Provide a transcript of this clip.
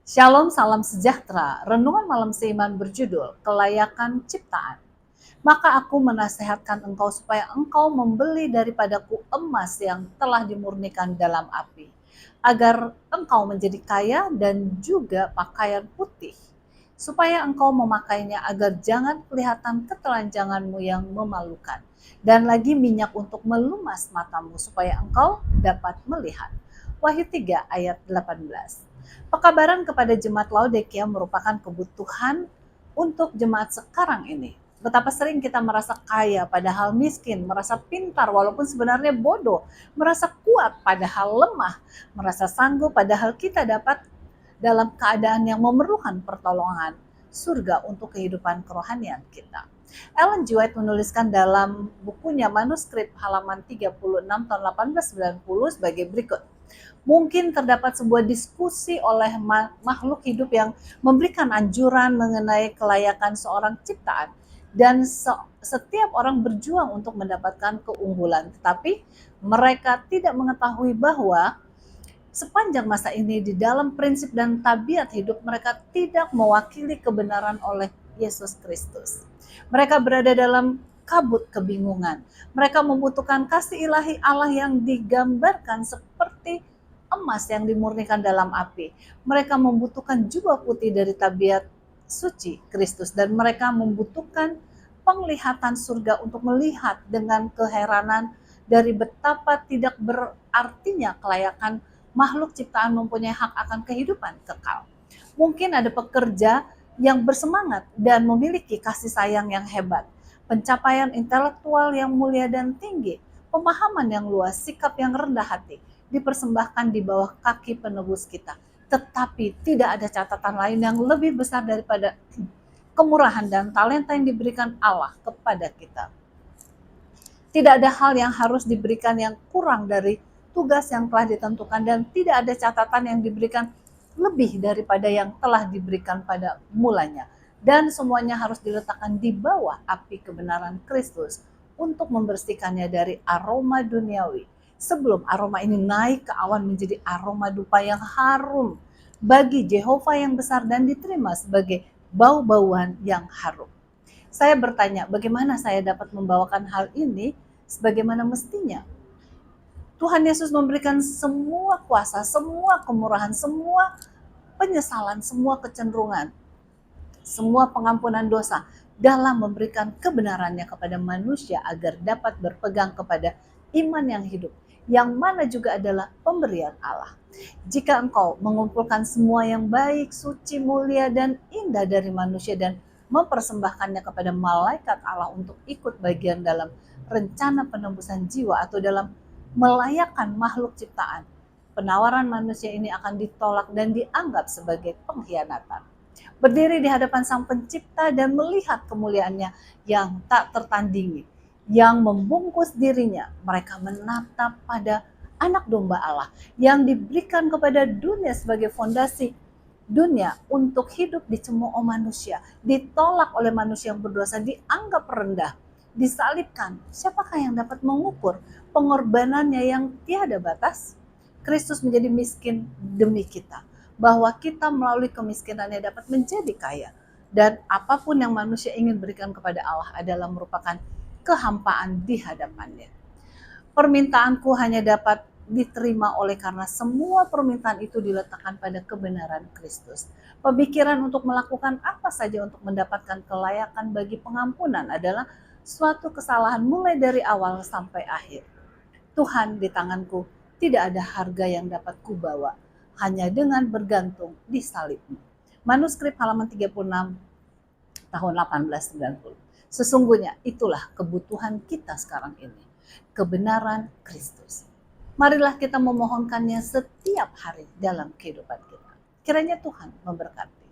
Shalom, salam sejahtera. Renungan malam seiman berjudul Kelayakan Ciptaan. Maka aku menasehatkan engkau supaya engkau membeli daripadaku emas yang telah dimurnikan dalam api, agar engkau menjadi kaya dan juga pakaian putih, supaya engkau memakainya agar jangan kelihatan ketelanjanganmu yang memalukan, dan lagi minyak untuk melumas matamu supaya engkau dapat melihat. Wahyu 3 ayat 18. Pekabaran kepada jemaat Laodikia merupakan kebutuhan untuk jemaat sekarang ini. Betapa sering kita merasa kaya padahal miskin, merasa pintar walaupun sebenarnya bodoh, merasa kuat padahal lemah, merasa sanggup padahal kita dapat dalam keadaan yang memerlukan pertolongan surga untuk kehidupan kerohanian kita. Ellen G. White menuliskan dalam bukunya manuskrip halaman 36 tahun 1890 sebagai berikut. Mungkin terdapat sebuah diskusi oleh makhluk hidup yang memberikan anjuran mengenai kelayakan seorang ciptaan, dan setiap orang berjuang untuk mendapatkan keunggulan, tetapi mereka tidak mengetahui bahwa sepanjang masa ini di dalam prinsip dan tabiat hidup mereka tidak mewakili kebenaran oleh Yesus Kristus. Mereka berada dalam kabut kebingungan. Mereka membutuhkan kasih ilahi Allah yang digambarkan seperti emas yang dimurnikan dalam api. Mereka membutuhkan jubah putih dari tabiat suci Kristus, dan mereka membutuhkan penglihatan surga untuk melihat dengan keheranan dari betapa tidak berartinya kelayakan makhluk ciptaan mempunyai hak akan kehidupan kekal. Mungkin ada pekerja yang bersemangat dan memiliki kasih sayang yang hebat, pencapaian intelektual yang mulia dan tinggi, pemahaman yang luas, sikap yang rendah hati, dipersembahkan di bawah kaki penebus kita. Tetapi tidak ada catatan lain yang lebih besar daripada kemurahan dan talenta yang diberikan Allah kepada kita. Tidak ada hal yang harus diberikan yang kurang dari tugas yang telah ditentukan, dan tidak ada catatan yang diberikan lebih daripada yang telah diberikan pada mulanya. Dan semuanya harus diletakkan di bawah api kebenaran Kristus untuk membersihkannya dari aroma duniawi, sebelum aroma ini naik ke awan menjadi aroma dupa yang harum bagi Jehovah yang besar dan diterima sebagai bau-bauan yang harum. Saya bertanya, bagaimana saya dapat membawakan hal ini sebagaimana mestinya? Tuhan Yesus memberikan semua kuasa, semua kemurahan, semua penyesalan, semua kecenderungan, semua pengampunan dosa dalam memberikan kebenarannya kepada manusia agar dapat berpegang kepada iman yang hidup, yang mana juga adalah pemberian Allah. Jika engkau mengumpulkan semua yang baik, suci, mulia, dan indah dari manusia dan mempersembahkannya kepada malaikat Allah untuk ikut bagian dalam rencana penebusan jiwa atau dalam melayakkan makhluk ciptaan, penawaran manusia ini akan ditolak dan dianggap sebagai pengkhianatan. Berdiri di hadapan Sang Pencipta dan melihat kemuliaannya yang tak tertandingi, yang membungkus dirinya, mereka menatap pada anak domba Allah yang diberikan kepada dunia sebagai fondasi dunia untuk hidup dicemooh manusia, ditolak oleh manusia yang berdosa, dianggap rendah, disalibkan. Siapakah yang dapat mengukur pengorbanannya yang tiada batas? Kristus menjadi miskin demi kita, bahwa kita melalui kemiskinannya dapat menjadi kaya. Dan apapun yang manusia ingin berikan kepada Allah adalah merupakan kehampaan di hadapannya. Permintaanku hanya dapat diterima oleh karena semua permintaan itu diletakkan pada kebenaran Kristus. Pemikiran untuk melakukan apa saja untuk mendapatkan kelayakan bagi pengampunan adalah suatu kesalahan mulai dari awal sampai akhir. Tuhan, di tanganku tidak ada harga yang dapat kubawa, hanya dengan bergantung di salibmu. Manuskrip halaman 36 tahun 1890. Sesungguhnya itulah kebutuhan kita sekarang ini, kebenaran Kristus. Marilah kita memohonkannya setiap hari dalam kehidupan kita. Kiranya Tuhan memberkati.